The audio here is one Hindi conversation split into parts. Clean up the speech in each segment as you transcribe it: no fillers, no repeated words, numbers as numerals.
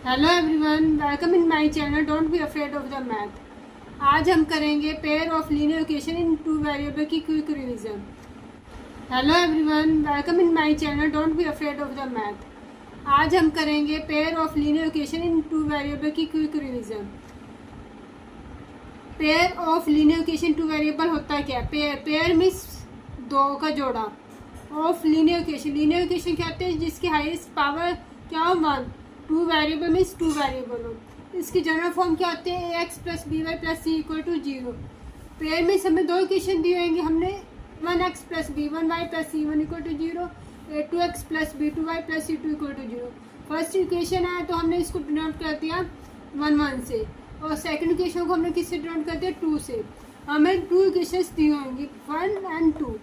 Hello everyone, welcome in my channel don't be afraid of the math. आज हम करेंगे pair of linear equation in two variable की quick revision. Hello everyone, welcome in my channel don't be afraid of the math. आज हम करेंगे pair of linear equation in two variable की quick revision. Pair of linear equation two variable होता है क्या? पेयर मीन्स दो का जोड़ा। ऑफ लीनियर इक्वेशन क्या होते हैं? जिसकी हाईएस्ट पावर क्या हो? 1। Two variable means two variable हो। इसकी जनरल फॉर्म क्या होते हैं? ax plus B Y plus C equal to 0। Pair means हमें दो इक्वेशन दिए होंगे। हमने 1x plus B 1y plus C 1 equal to 0, 2x plus B 2y plus C 2 equal to 0। First equation है तो हमने इसको डिनोट कर दिया 1 से, और सेकंड इक्वेशन को हमने किससे डिनोट कर दिया? 2 से। हमें टू इक्वेशंस दी होंगी 1 and 2,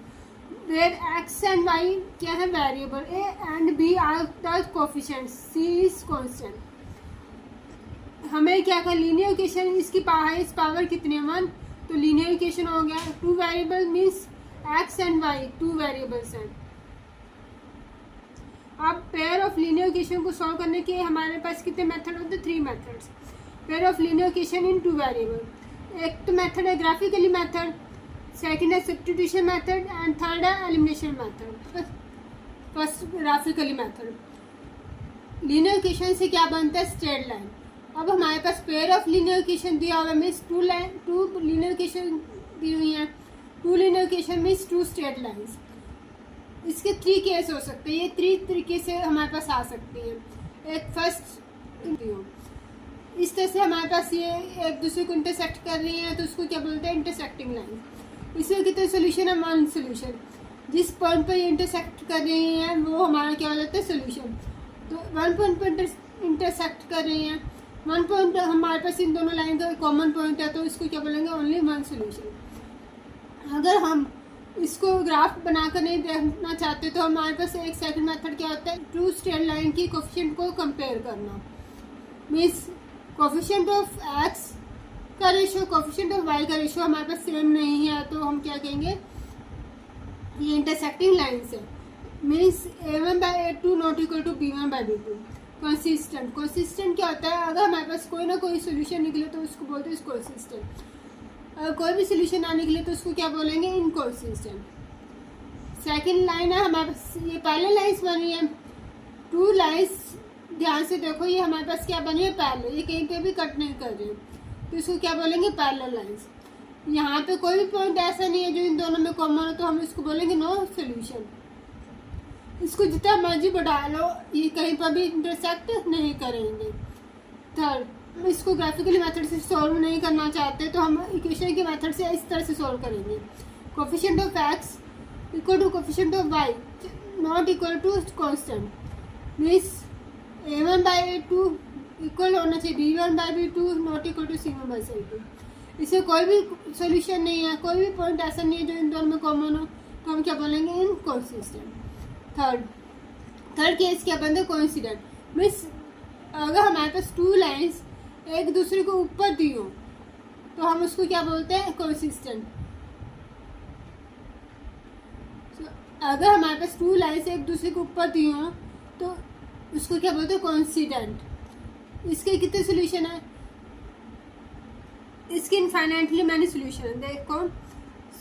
where x and y क्या है? वेरिएबल। a and b are the coefficients, c is constant. हमें क्या कर लीनियर इक्वेशन, इसकी हाईएस्ट पावर कितनी है? 1। तो लीनियर इक्वेशन हो गया two variable means x and y two variables हैं। अब पेयर ऑफ लीनियर इक्वेशन को सॉल्व करने के हमारे पास कितने मेथड होते हैं? 3 methods. Pair of linear equation in two variable. एक तो मेथड है ग्राफिकली मेथड, सेकेंड है सब्स्टिट्यूशन मेथड एंड थर्ड है elimination method. First graphically method. Linear equation से क्या बनता है? Straight line. अब हमारे पास पेयर ऑफ लीनियर इक्वेशन दिया हुआ है मीन्स टू लीनियर इक्वेशन दी हुई है। Two linear equation means two straight lines. इसके 3 केस हो सकते हैं। ये 3 तरीके से हमारे पास आ सकती हैं। एक फर्स्ट इस तरह से हमारे पास ये एक दूसरे को इंटरसेक्ट कर रही है तो उसको क्या बोलते हैं? Intersecting line. इसमें कितने सोल्यूशन है? 1 सोल्यूशन। जिस पॉइंट पर ये इंटरसेक्ट कर रही हैं वो हमारा क्या हो जाता है? सोल्यूशन। तो 1 पॉइंट पर इंटरसेक्ट कर रही हैं, 1 पॉइंट हमारे पास इन दोनों लाइन का कॉमन पॉइंट है तो इसको क्या बोलेंगे? Only 1 solution. अगर हम इसको ग्राफ बनाकर नहीं देखना चाहते तो हमारे पास एक सेकंड मेथड क्या होता है? टू स्ट्रेट लाइन की कोफिशिएंट को कंपेयर करना। मीन्स कोफिशिएंट ऑफ एक्स का रेशो, कोफिशिएंट ऑफ वाई का रेशो हमारे पास सेम नहीं है तो हम क्या कहेंगे? ये इंटरसेक्टिंग लाइन्स है। Means a1/a2 not equal to b1/b2। Consistent क्या होता है? अगर हमारे पास कोई ना कोई सोल्यूशन निकले तो उसको बोलते हैं कंसिस्टेंट। अगर कोई भी सोल्यूशन ना निकले तो उसको क्या बोलेंगे? इनकंसिस्टेंट। सेकेंड लाइन है हमारे पास, ये पैरेलल लाइन्स बनी है। टू लाइन्स ध्यान से देखो, ये हमारे पास क्या बनी है? पैरेलल। ये कहीं पे भी कट नहीं कर रही तो इसको क्या बोलेंगे? Parallel lines. यहाँ पे कोई भी पॉइंट ऐसा नहीं है जो इन दोनों में कॉमन हो तो हम इसको बोलेंगे नो सोल्यूशन। इसको जितना मर्जी बढ़ा लो ये कहीं पर भी इंटरसेक्ट नहीं करेंगे। थर्ड, इसको ग्राफिकली मेथड से सॉल्व नहीं करना चाहते तो हम इक्वेशन के मेथड से इस तरह से सॉल्व करेंगे। Coefficient of X equal to coefficient of Y not equal to constant. Means a1/a2 equal होना चाहिए b1/b2 not equal to c1/c2। इससे कोई भी सोल्यूशन नहीं है, कोई भी पॉइंट ऐसा नहीं है जो इन दोनों में कॉमन हो तो हम क्या बोलेंगे? इनकंसिस्टेंट। थर्ड केस क्या बनता है? कोइंसिडेंट। मीन्स अगर हमारे पास टू लाइन्स एक दूसरे को ऊपर दी हो तो हम उसको क्या बोलते हैं? कंसिस्टेंट। अगर हमारे पास टू लाइन्स एक दूसरे को ऊपर दी हो तो उसको क्या बोलते हैं? कोइंसिडेंट। इसके कितने सोल्यूशन है? इसके इनफाइनाइटली मैनी सोल्यूशन है। देखो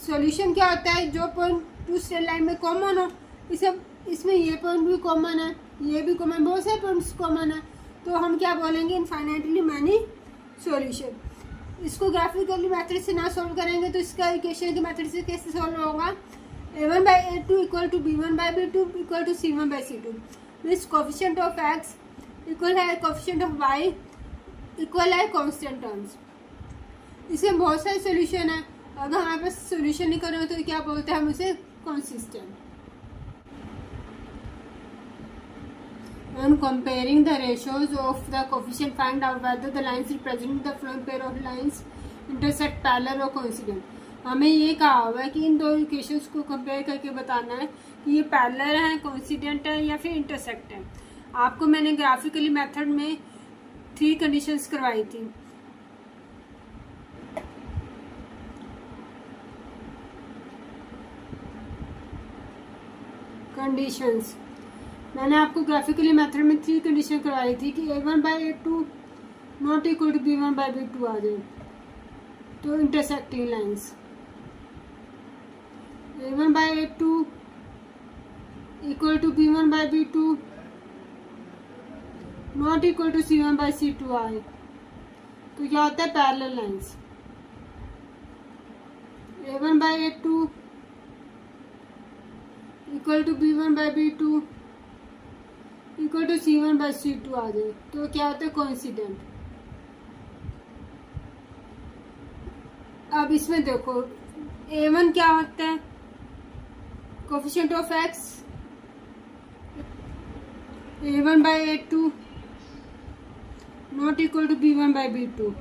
सोल्यूशन क्या होता है? जो पॉइंट टू स्ट्रेट लाइन में कॉमन हो, इसमें ये पॉइंट भी कॉमन है, ये भी कॉमन, बहुत सारे पॉइंट्स कॉमन है तो हम क्या बोलेंगे? Infinitely many solution. इसको ग्राफिकली मेथड से ना सॉल्व करेंगे तो इसका इक्वेशन के मेथड से कैसे सॉल्व होगा? a1/a2 equal to b1/b2 equal to c1/c2। Means coefficient of X equal है कोफिशिएंट ऑफ वाई इक्वल है कांस्टेंट टर्म्स। इसमें बहुत सारे सोल्यूशन है। अगर हमारे पास सोल्यूशन नहीं करें तो क्या बोलते हैं हम उसे? Consistent. On comparing the ratios of the coefficient, find out whether the lines representing the following pair of lines intersect parallel or coincident। हमें ये कहा हुआ है कि इन दो इक्वेशंस को कंपेयर करके बताना है कि ये पैरेलल है, कोइंसिडेंट है या फिर इंटरसेक्ट है। आपको मैंने ग्राफिकली मेथड में 3 कंडीशंस करवाई थी। कंडीशंस मैंने आपको ग्राफिकली मेथड में 3 कंडीशन करवाई थी कि A1/A2 not equal to B1/B2 आ जाए तो intersecting lines A1/A2 equal to B1/B2 not equal to C1/C2 आए तो क्या होता है parallel lines. A1/A2 equal to B1/B2 equal to C1/C2 आ जाए तो क्या होता है कोइंसिडेंट। अब इसमें देखो A1 क्या होता है coefficient of x A1/A2 not equal to B1/B2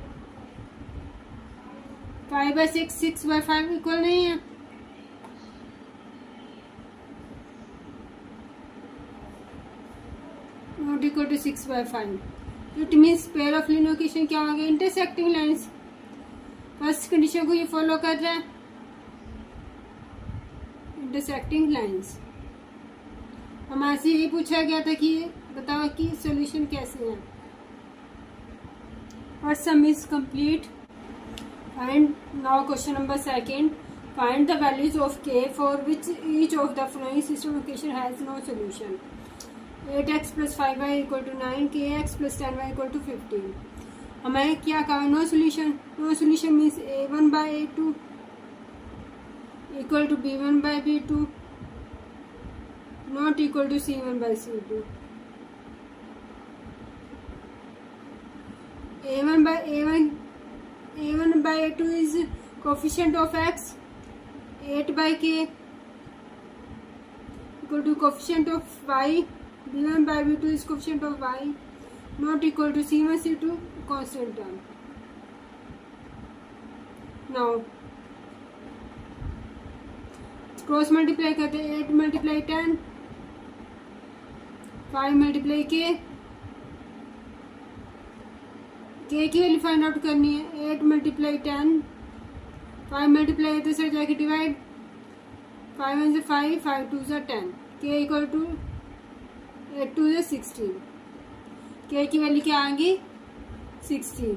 5/6 6/5 equal नहीं है। Not equal to 6/5 it means pair of linear equation क्या हो गया इंटरसेक्टिंग लाइंस। फर्स्ट कंडीशन को ये फॉलो कर रहा है इंटरसेक्टिंग लाइंस। हमारे से यही पूछा गया था कि बताओ कि सॉल्यूशन कैसे है। First sum is complete. Find now question number second find the values of k for which each of the following system equation has no solution. 8x + 5y = 9 kx + 10y = 15। हमें क्या कहा no solution. No solution means A1/A2 equal to B1/B2 not equal to C1/C2। A1/A2 is coefficient of x 8/k equal to coefficient of y B1/B2 is coefficient of y not equal to C1/C2 constant term। now cross multiply करते हैं 8 × 10 5 × k की वैल्यू फाइंड आउट करनी है 8 × 10 5 मल्टीप्लाई तो सर जाके डिवाइड 5 1 से 5 5 2 से 10 k इक्वल टू 8 2 से 16 k की वैल्यू क्या आ गई 16।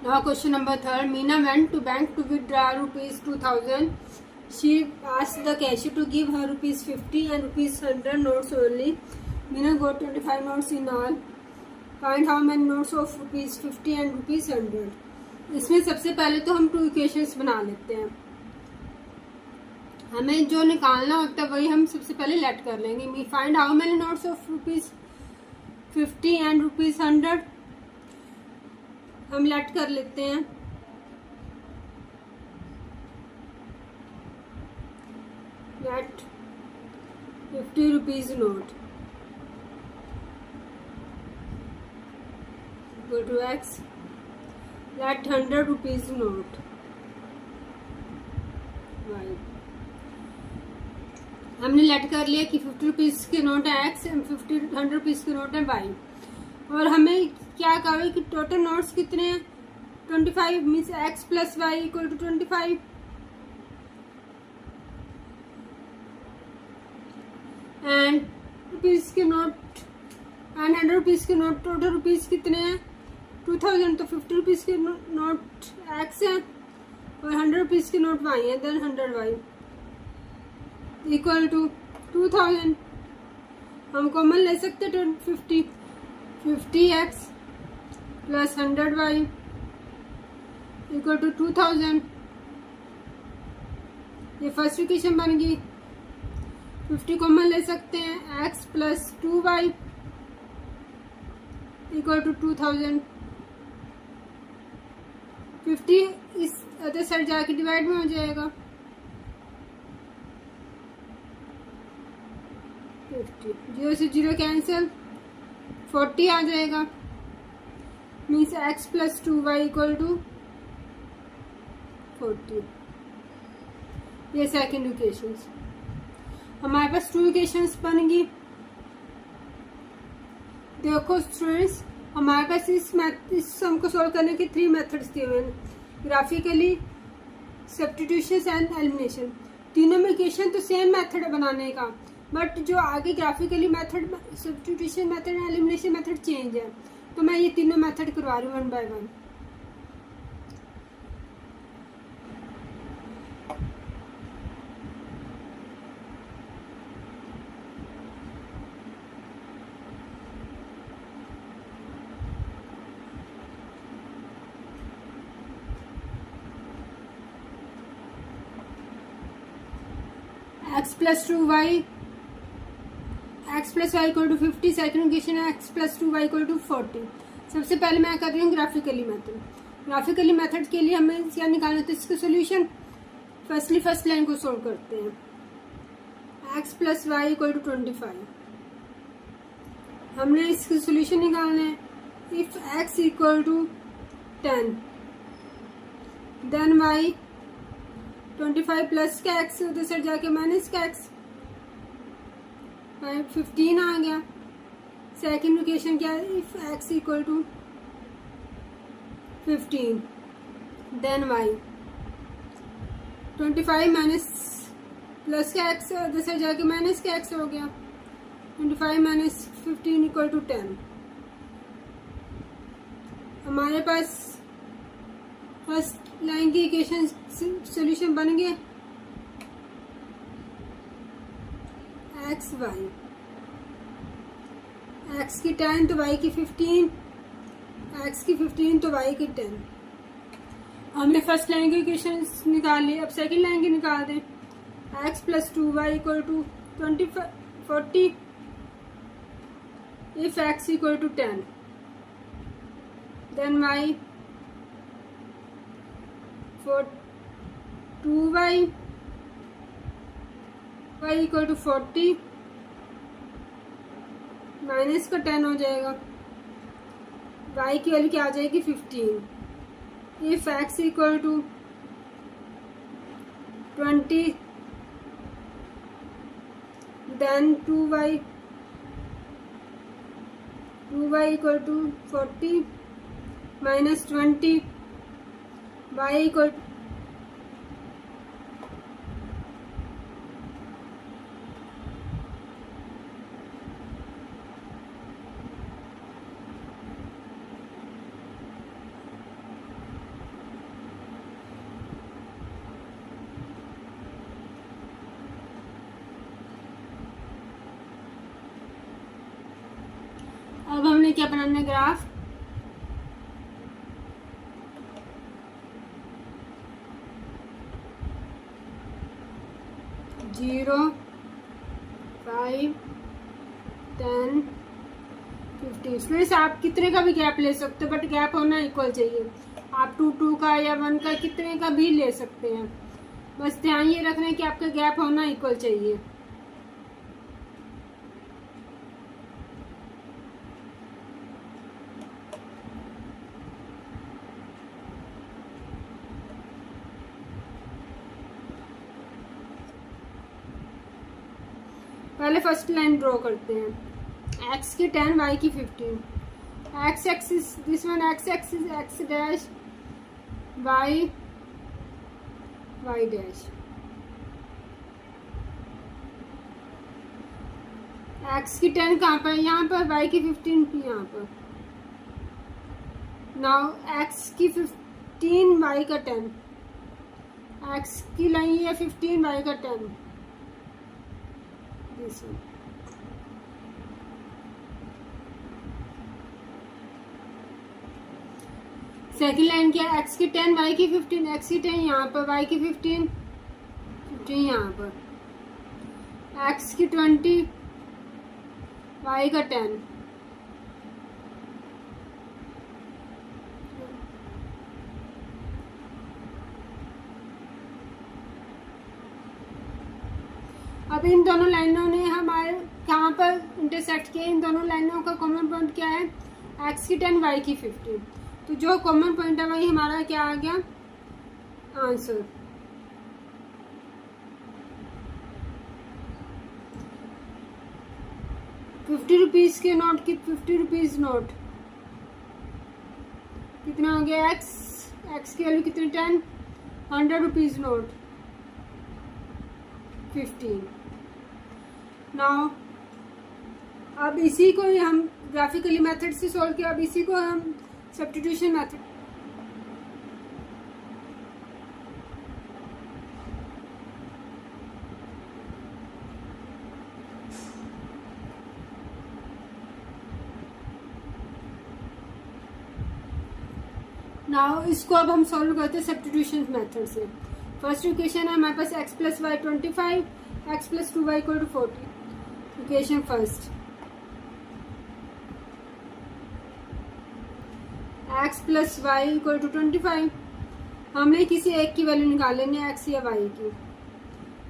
Now question number 3 Meena went to bank to withdraw ₹2000. She asked the cashier to give her ₹50 and ₹100 notes only. Meena got 25 notes in all. Find how many notes of ₹50 and ₹100। इसमें सबसे पहले तो हम 2 इक्वेशंस बना लेते हैं। हमें जो निकालना होता है वही हम सबसे पहले लेट कर लेंगे। We find how many notes of ₹50 and ₹100। हम लेट कर लेते हैं। Let 50 rupees note go to x। Let 100 rupees note y। हमने लेट कर लिया कि 50 रुपीज के नोट है x, 100 रुपीज के नोट है y। और हमें क्या कहा कि टोटल नोट्स कितने हैं 25 means x + y = 25। And rupees के नोट एंड 100 रुपीज के नोट टोटल रुपीज कितने हैं 2000। तो 50 रुपीज के नोट x है और 100 रुपीज के नोट y है। Then 100y equal to 2000। हम कॉमन ले सकते 50x + 100y = 2000। ये फर्स्ट इक्वेशन बन गई। 50 कॉमन ले सकते हैं x + 2y = 2000। 50 इस अदर साइड जाके डिवाइड में हो जाएगा 50 0 से 0 कैंसिल 40 आ जाएगा। Means x + 2y = 40। ये सेकेंड इक्वेशन। हमारे पास 2 इक्वेशंस बन गई। देखो स्टूडेंट्स हमारे पास इस सम को सॉल्व करने के 3 मेथड्स दिए हुए हैं। Graphically, substitution and elimination. तीनों में इक्वेशन तो सेम मेथड है बनाने का, बट जो आगे graphically method, substitution method and elimination method change है। तो मैं ये तीनों मेथड करवा रही हूँ 1 by 1। x plus 2y, x plus Y equal to 50, second equation है x plus 2y equal to 40। सबसे पहले मैं कर रही हूँ ग्राफिकली मेथड। ग्राफिकली मेथड के लिए हमें क्या निकालना है, तो इसका सोल्यूशन फर्स्टली फर्स्ट लाइन को सोल्व करते हैं। x plus Y equal to 25, हमने इसका सोल्यूशन निकालना है। If x equal to 10 then y 25 plus का x उधर से जाके माइनस का x, 15 आ गया। सेकेंड इक्वेशन क्या है, if x equal to 15 then y 25 minus plus का x उधर से जाके माइनस का x हो गया। 25 माइनस 15 इक्वल टू 10। हमारे पास फर्स्ट लाइन की इक्वेशन सॉल्यूशन बन गया। एक्स वाई, एक्स की 10 तो वाई की 15, एक्स की 15 तो वाई की 10। हमने फर्स्ट लाइन की इक्वेशन निकाल ली, अब सेकंड लाइन की निकाल दें। X plus 2y equal to 40 if x equal to 10 then y for 2y y equal to 40 minus का 10 हो जाएगा। y की वैल्यू क्या आ जाएगी 15। If x equal to 20 then 2y equal to 40 minus 20 y equal अब हमने क्या बनाना है ग्राफ। जीरो 5 10 15, इसमें से आप कितने का भी गैप ले सकते हो, बट गैप होना इक्वल चाहिए। आप 2 का या 1 का कितने का भी ले सकते हैं, बस ध्यान ये रखना है कि आपका गैप होना इक्वल चाहिए। पहले फर्स्ट लाइन ड्रॉ करते हैं। x की 10 y की 15, x axis this one, x axis x dash y dash, x की 10 कहाँ पर, यहाँ पर, y की 15 यहाँ पर। नाउ x की 15 y का 10, x की लाइन है 15 y का 10। सेकेंड लाइन क्या है, x की 10 y की 15, x की 10 यहाँ पर, y की 15 यहाँ पर, x की 20 y का 10। अब इन दोनों लाइनों ने हमारे कहाँ पर इंटरसेक्ट किया, इन दोनों लाइनों का कॉमन पॉइंट क्या है, x की 10 y की 15। तो जो कॉमन पॉइंट है वही हमारा क्या आ गया आंसर। ₹50 के नोट की 50 रुपीज नोट कितना हो गया, x की वैल्यू कितनी 10, 100 रुपीज नोट। 15। नाउ अब इसी को हम ग्राफिकली मेथड से सॉल्व किया, अब इसी को हम सब्स्टिट्यूशन मेथड नाउ इसको अब हम सॉल्व करते हैं सब्स्टिट्यूशन मेथड से। फर्स्ट इक्वेशन है हमारे पास x plus y 25, x plus 2y equal to 40। Equation first, x plus Y equal to 25। हमने किसी एक की वैल्यू निकाल लेनी है, x या y की।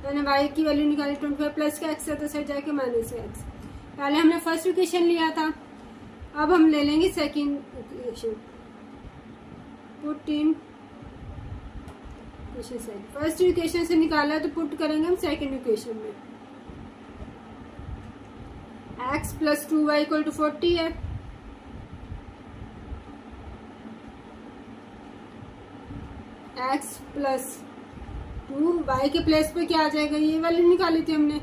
मैंने y की वैल्यू निकाली 25 प्लस का x है तो साइड जाके माइनस का x। पहले हमने फर्स्ट इक्वेशन लिया था, अब हम ले लेंगे second equation. Put in equation side, first equation से निकाला तो पुट करेंगे हम सेकेंड इक्वेशन में। x plus 2y equal to 40 है, x प्लस 2y के प्लेस पे क्या आ जाएगा, ये वैल्यू निकाली थी हमने।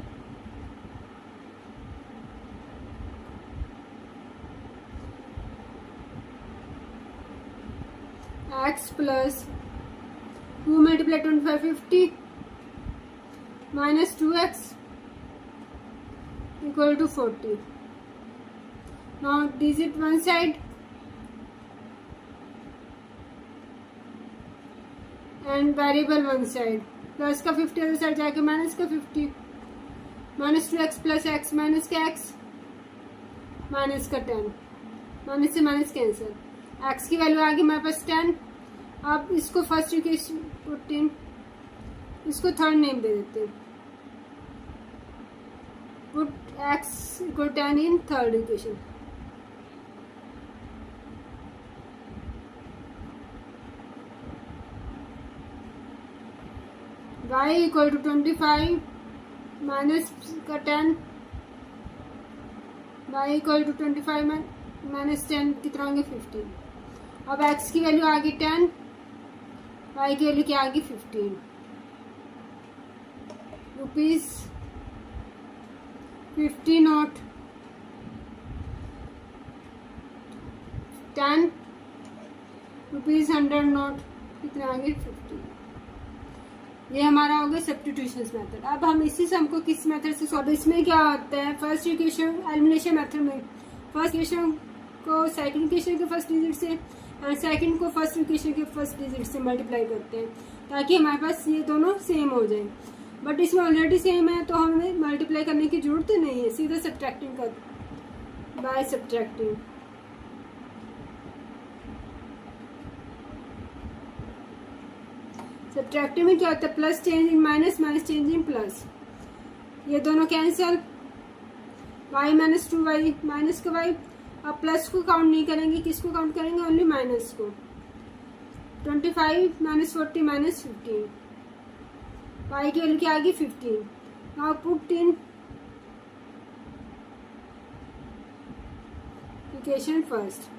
x plus 2 multiply 25 50 minus 2x equal to 40। Now digit one side and variable one side, plus का 50 अदर साइड जाके माइनस का 50, minus 2x plus x minus का x माइनस का 10, माइनस से माइनस कैंसिल, x की वैल्यू आ गई हमारे पास 10। अब इसको फर्स्ट इक्वेशन पुट इन, इसको थर्ड नेम दे देते हैं, put x equal 10 in third equation. y equal to 25 minus का 10, y इक्वल टू 25 माइनस 10 कितना होंगे 15। अब x की वैल्यू आ गई 10, y की वैल्यू क्या आ गई 15। रुपीज 50 नोट 10 रुपीज 100 नोट कितने आ गए 50। ये हमारा हो गया सब्स्टिट्यूशन मेथड। अब हम इसी सम को किस मेथड से सॉल्व, इसमें क्या होता है फर्स्ट इक्वेशन एलिमिनेशन मेथड में फर्स्ट इक्वेशन को सेकंड इक्वेशन के फर्स्ट डिजिट से और सेकंड को फर्स्ट इक्वेशन के फर्स्ट डिजिट से मल्टीप्लाई करते हैं ताकि हमारे पास ये दोनों सेम हो जाए। बट इसमें ऑलरेडी सेम है तो हमें मल्टीप्लाई करने की जरूरत नहीं है, सीधा सब्ट्रैक्टिंग कर बाय सब्ट्रैक्टिंग। सब्ट्रैक्टिंग में क्या होता है plus change in minus, minus change in plus, ये दोनों cancel, y minus 2y minus का y। अब प्लस को काउंट नहीं करेंगे, किसको काउंट करेंगे ओनली माइनस को। 25 माइनस 40 माइनस 15, y की वैल्यू क्या आ गई 15। Now put in equation first,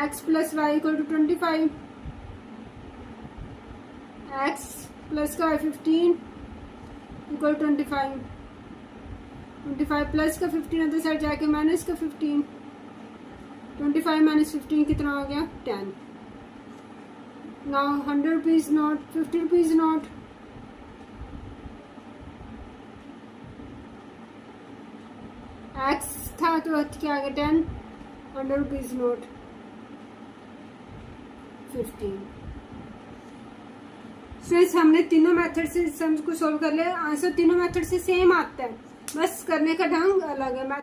x plus Y equal to 25, x plus का y 15 इक्वल 25, 25 प्लस का 15 अदर साइड जाके माइनस का 15, 25 माइनस 15 कितना हो गया 10। Now 100 rupees note 50 rupees note, x था तो क्या आ गया 10, 100 रुपीज नोट 15। फ्रेंड्स हमने तीनों मेथड से सम को सॉल्व कर लिया। आंसर तीनों मेथड से सेम आता है, बस करने का ढंग अलग है।